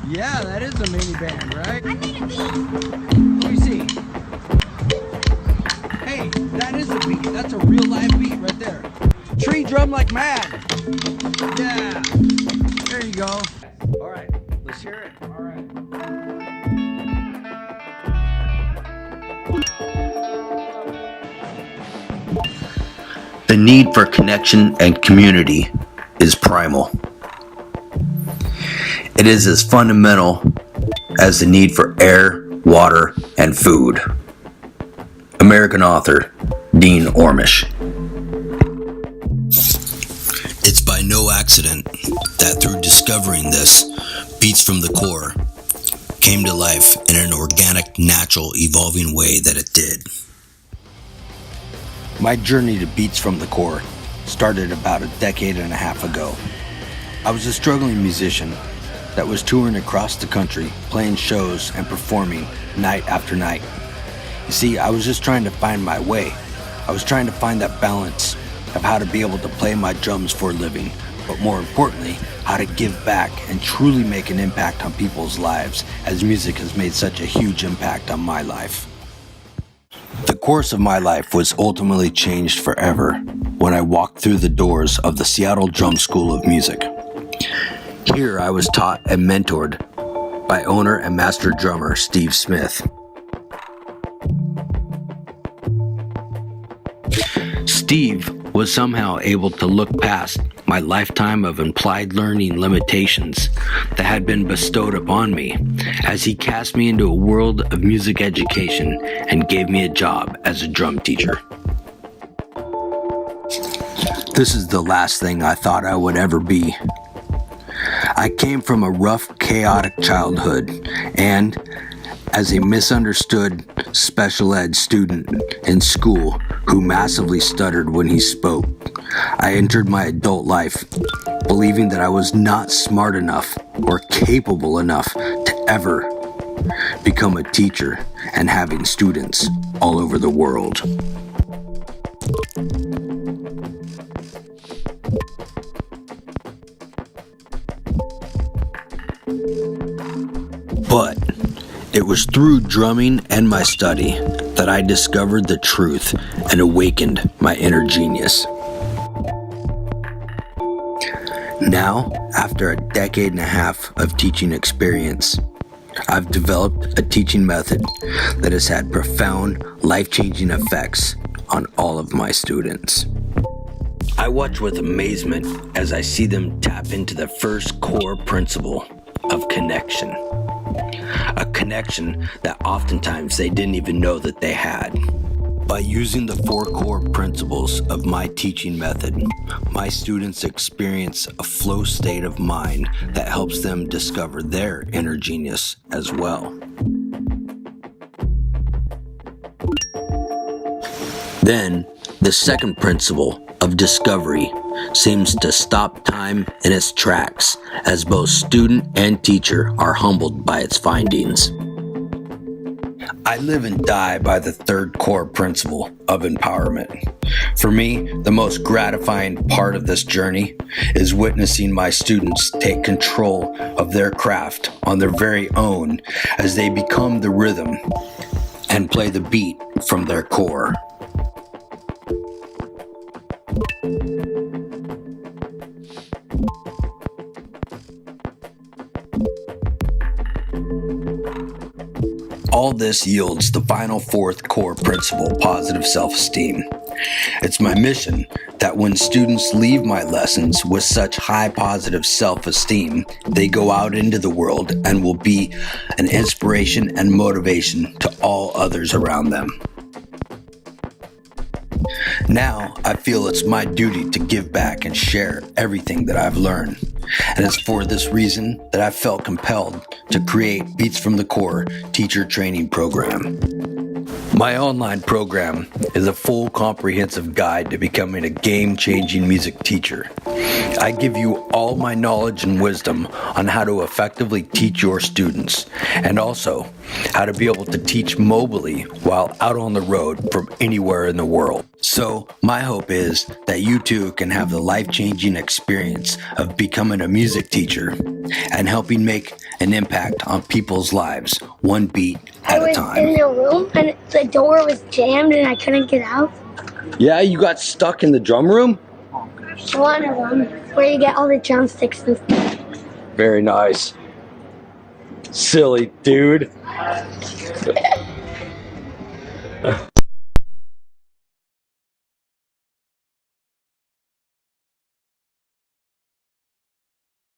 Yeah, that is a mini band, right? I made a beat. Let me see. Hey, that is a beat. That's a real live beat right there. Tree drum like mad. Yeah. There you go. All right, let's hear it. All right. The need for connection and community is primal. It is as fundamental as the need for air, water, and food. American author Dean Ornish. It's by no accident that through discovering this, Beats from the Core came to life in an organic, natural, evolving way that it did. My journey to Beats from the Core started about a decade and a half ago. I was a struggling musician that was touring across the country, playing shows and performing night after night. You see, I was just trying to find my way. I was trying to find that balance of how to be able to play my drums for a living, but more importantly, how to give back and truly make an impact on people's lives, as music has made such a huge impact on my life. The course of my life was ultimately changed forever when I walked through the doors of the Seattle Drum School of Music. Here I was taught and mentored by owner and master drummer Steve Smith. Steve was somehow able to look past my lifetime of implied learning limitations that had been bestowed upon me as he cast me into a world of music education and gave me a job as a drum teacher. This is the last thing I thought I would ever be. I came from a rough, chaotic childhood, and as a misunderstood special ed student in school who massively stuttered when he spoke, I entered my adult life believing that I was not smart enough or capable enough to ever become a teacher and having students all over the world. But it was through drumming and my study that I discovered the truth and awakened my inner genius. Now, after a decade and a half of teaching experience, I've developed a teaching method that has had profound, life-changing effects on all of my students. I watch with amazement as I see them tap into the first core principle of connection. A connection that oftentimes they didn't even know that they had. By using the 4 core principles of my teaching method, my students experience a flow state of mind that helps them discover their inner genius as well. Then, the second principle of discovery seems to stop time in its tracks as both student and teacher are humbled by its findings. I live and die by the third core principle of empowerment. For me, the most gratifying part of this journey is witnessing my students take control of their craft on their very own as they become the rhythm and play the beat from their core. All this yields the final 4th core principle, positive self-esteem. It's my mission that when students leave my lessons with such high positive self-esteem, they go out into the world and will be an inspiration and motivation to all others around them. Now, I feel it's my duty to give back and share everything that I've learned. And it's for this reason that I felt compelled to create Beats from the Core teacher training program. My online program is a full comprehensive guide to becoming a game-changing music teacher. I give you all my knowledge and wisdom on how to effectively teach your students, and also how to be able to teach mobily while out on the road from anywhere in the world. So, my hope is that you too can have the life-changing experience of becoming a music teacher and helping make an impact on people's lives, one beat at a time. I was in a room and the door was jammed and I couldn't get out. Yeah, you got stuck in the drum room? One of them, where you get all the drumsticks and stuff. Very nice. Silly dude.